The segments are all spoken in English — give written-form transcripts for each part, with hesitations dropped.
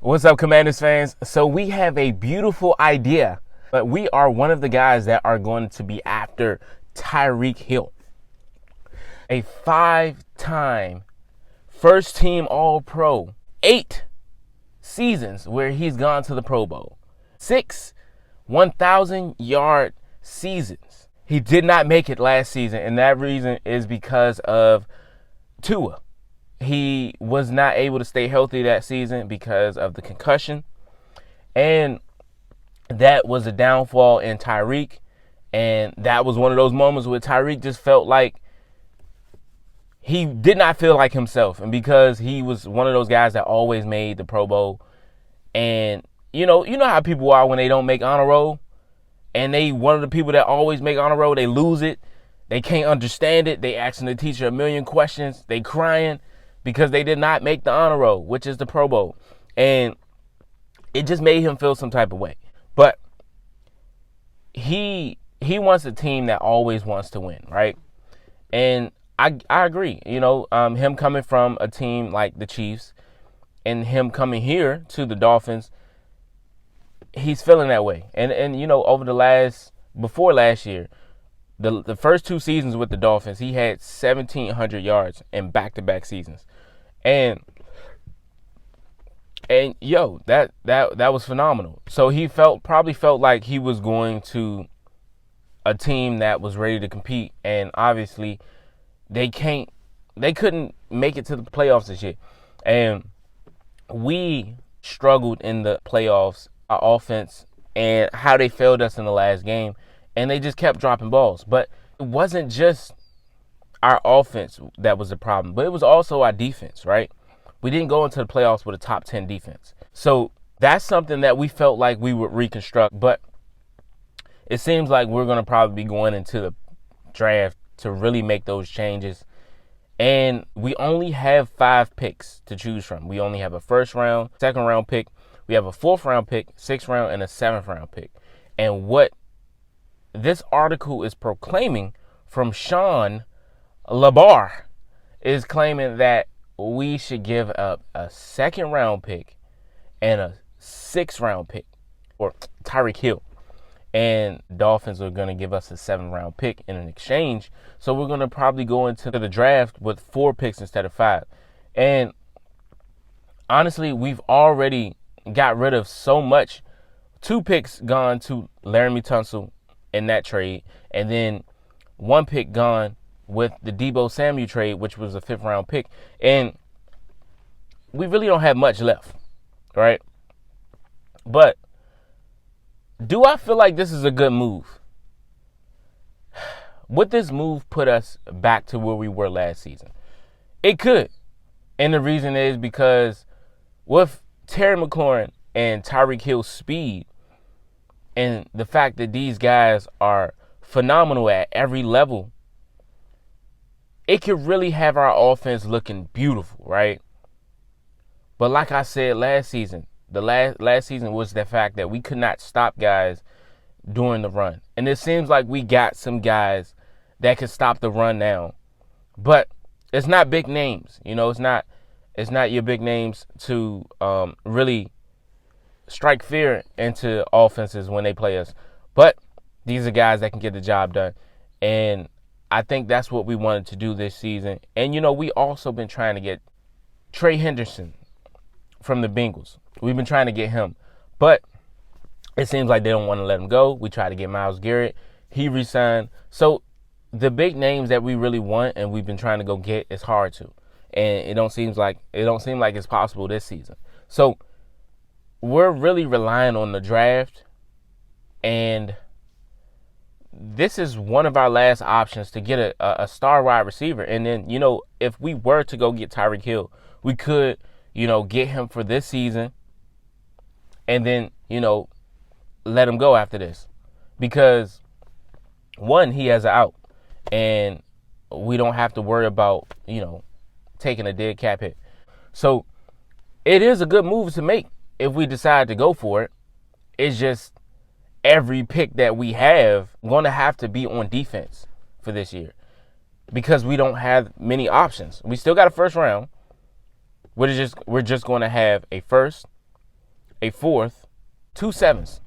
What's up, Commanders fans? So we have a beautiful idea, but we are one of the guys that are going to be after Tyreek Hill, a 5-time first-team All-Pro, 8 seasons where he's gone to the Pro Bowl, 6 1,000-yard seasons. He did not make it last season, and that reason is because of Tua. He was not able to stay healthy that season because of the concussion. And that was a downfall in Tyreek. And that was one of those moments where Tyreek just felt like he did not feel like himself. And because he was one of those guys that always made the Pro Bowl. And you know how people are when they don't make honor roll. And they one of the people that always make honor roll, they lose it. They can't understand it. They asking the teacher a million questions. They crying because they did not make the honor roll, which is the Pro Bowl. And it just made him feel some type of way. But he wants a team that always wants to win, right? And I agree. Him coming from a team like the Chiefs and him coming here to the Dolphins, he's feeling that way. And over before last year, the first 2 seasons with the Dolphins, he had 1,700 yards in back-to-back seasons. And that was phenomenal. So he probably felt like he was going to a team that was ready to compete, and obviously they couldn't make it to the playoffs this year. And we struggled in the playoffs, our offense, and how they failed us in the last game, and they just kept dropping balls. But it wasn't just our offense that was the problem, but it was also our defense, right? We didn't go into the playoffs with a top 10 defense. So that's something that we felt like we would reconstruct, but it seems like we're going to probably be going into the draft to really make those changes. And we only have 5 picks to choose from. We only have a first round, second round pick. We have a 4th round pick, 6th round, and a 7th round pick. And what this article is proclaiming from Sean LaBar is claiming that we should give up a 2nd round pick and a 6th round pick for Tyreek Hill. And Dolphins are going to give us a 7th round pick in an exchange. So we're going to probably go into the draft with 4 picks instead of 5. And honestly, we've already got rid of so much. 2 picks gone to Laramie Tunsil in that trade. And then 1 pick gone with the Deebo Samuel trade, which was a 5th round pick. And we really don't have much left, right? But do I feel like this is a good move? Would this move put us back to where we were last season? It could. And the reason is because with Terry McLaurin and Tyreek Hill's speed and the fact that these guys are phenomenal at every level, it could really have our offense looking beautiful, right? But like I said last season, the last season was the fact that we could not stop guys during the run. And it seems like we got some guys that can stop the run now. But it's not big names. It's not your big names to really strike fear into offenses when they play us. But these are guys that can get the job done. And I think that's what we wanted to do this season. And, we also been trying to get Trey Henderson from the Bengals. We've been trying to get him. But it seems like they don't want to let him go. We tried to get Myles Garrett. He resigned. So the big names that we really want and we've been trying to go get is hard to. And it don't seem like it's possible this season. So we're really relying on the draft, and this is one of our last options to get a star wide receiver. And then, if we were to go get Tyreek Hill, we could, get him for this season and then, let him go after this. Because, one, he has an out, and we don't have to worry about, taking a dead cap hit. So it is a good move to make if we decide to go for it. It's just every pick that we have going to have to be on defense for this year because we don't have many options. We still got a first round. We're just going to have a first, a fourth, 2 7s.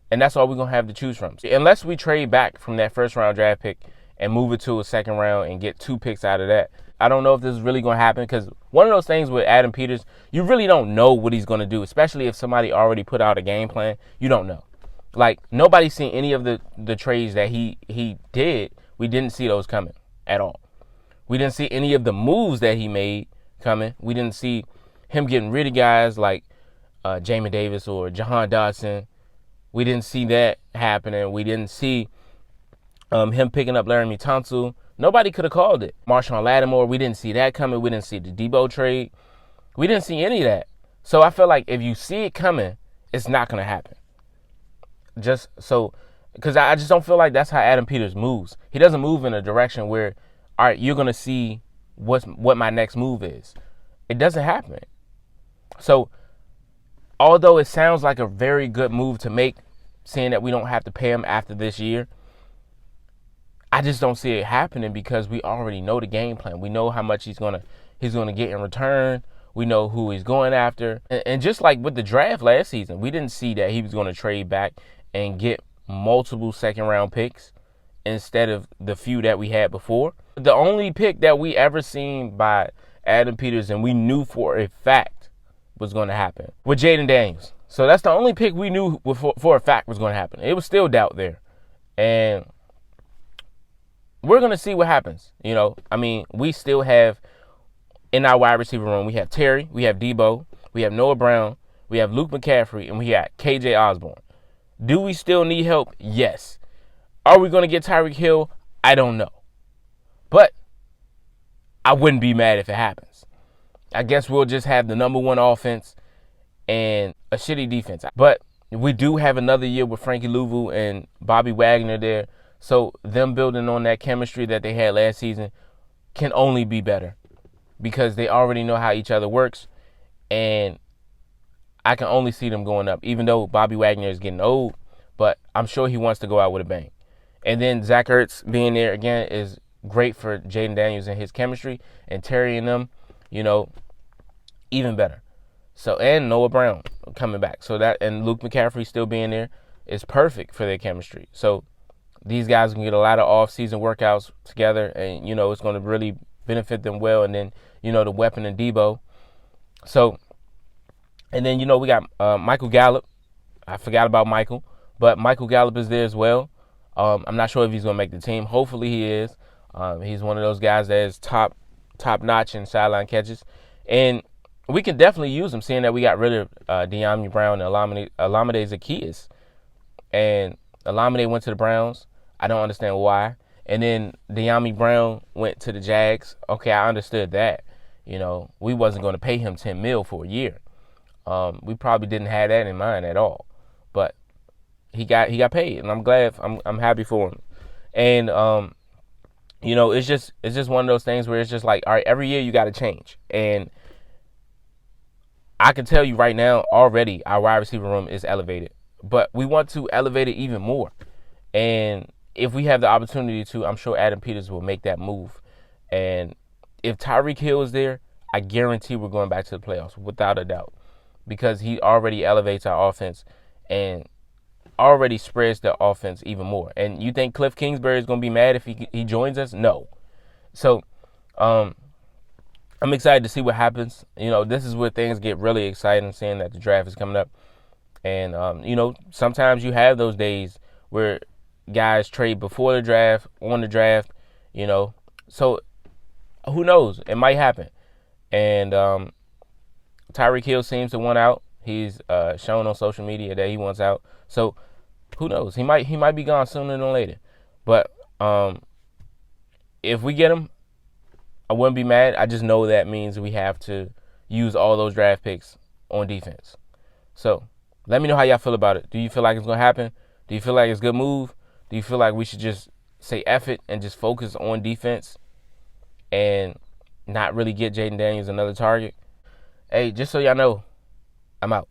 And that's all we're going to have to choose from. Unless we trade back from that first round draft pick and move it to a second round and get 2 picks out of that. I don't know if this is really going to happen, because one of those things with Adam Peters, you really don't know what he's going to do, especially if somebody already put out a game plan. You don't know. Like, nobody's seen any of the trades that he did. We didn't see those coming at all. We didn't see any of the moves that he made coming. We didn't see him getting rid of guys like Jamin Davis or Jahan Dotson. We didn't see that happening. We didn't see him picking up Laramie Tunsil. Nobody could have called it. Marshawn Lattimore, we didn't see that coming. We didn't see the Deebo trade. We didn't see any of that. So I feel like if you see it coming, it's not going to happen. Just so, because I just don't feel like that's how Adam Peters moves. He doesn't move in a direction where, all right, you're going to see what my next move is. It doesn't happen. So, although it sounds like a very good move to make, seeing that we don't have to pay him after this year, I just don't see it happening, because we already know the game plan. We know how much he's gonna get in return. We know who he's going after. And just like with the draft last season, we didn't see that he was going to trade back and get multiple second-round picks instead of the few that we had before. The only pick that we ever seen by Adam Peters, and we knew for a fact was going to happen, with Jaden Daniels. So that's the only pick we knew for a fact was going to happen. It was still doubt there. And we're going to see what happens. I mean, we still have, in our wide receiver room, we have Terry, we have Deebo, we have Noah Brown, we have Luke McCaffrey, and we got KJ Osborne. Do we still need help? Yes. Are we going to get Tyreek Hill? I don't know. But I wouldn't be mad if it happens. I guess we'll just have the number one offense and a shitty defense. But we do have another year with Frankie Louvu and Bobby Wagner there. So them building on that chemistry that they had last season can only be better, because they already know how each other works. And I can only see them going up, even though Bobby Wagner is getting old. But I'm sure he wants to go out with a bang. And then Zach Ertz being there again is great for Jaden Daniels and his chemistry. And Terry and them, even better. So, and Noah Brown coming back. So that, and Luke McCaffrey still being there is perfect for their chemistry. So these guys can get a lot of off-season workouts together, and, it's going to really benefit them well. And then, the weapon in Deebo. So, and then, we got Michael Gallup. I forgot about Michael, but Michael Gallup is there as well. I'm not sure if he's going to make the team. Hopefully he is. He's one of those guys that is top-notch in sideline catches. And we can definitely use him, seeing that we got rid of De'Ami Brown and Olamide Zaccheaus. And Olamide went to the Browns. I don't understand why. And then De'Ami Brown went to the Jags. Okay, I understood that. We wasn't going to pay him $10 million for a year. We probably didn't have that in mind at all. But he got paid, and I'm glad. I'm happy for him. And it's just one of those things where it's just like, all right, every year you got to change. And I can tell you right now, already our wide receiver room is elevated, but we want to elevate it even more. And if we have the opportunity to, I'm sure Adam Peters will make that move. And if Tyreek Hill is there, I guarantee we're going back to the playoffs without a doubt, because he already elevates our offense and already spreads the offense even more. And you think Cliff Kingsbury is going to be mad if he joins us? No. So I'm excited to see what happens. This is where things get really exciting, seeing that the draft is coming up. And, sometimes you have those days where guys trade before the draft, on the draft, So who knows? It might happen. And Tyreek Hill seems to want out. He's shown on social media that he wants out. So who knows? He might be gone sooner than later. But if we get him, I wouldn't be mad. I just know that means we have to use all those draft picks on defense. So let me know how y'all feel about it. Do you feel like it's going to happen? Do you feel like it's a good move? Do you feel like we should just say F it and just focus on defense and not really get Jaden Daniels another target? Hey, just so y'all know, I'm out.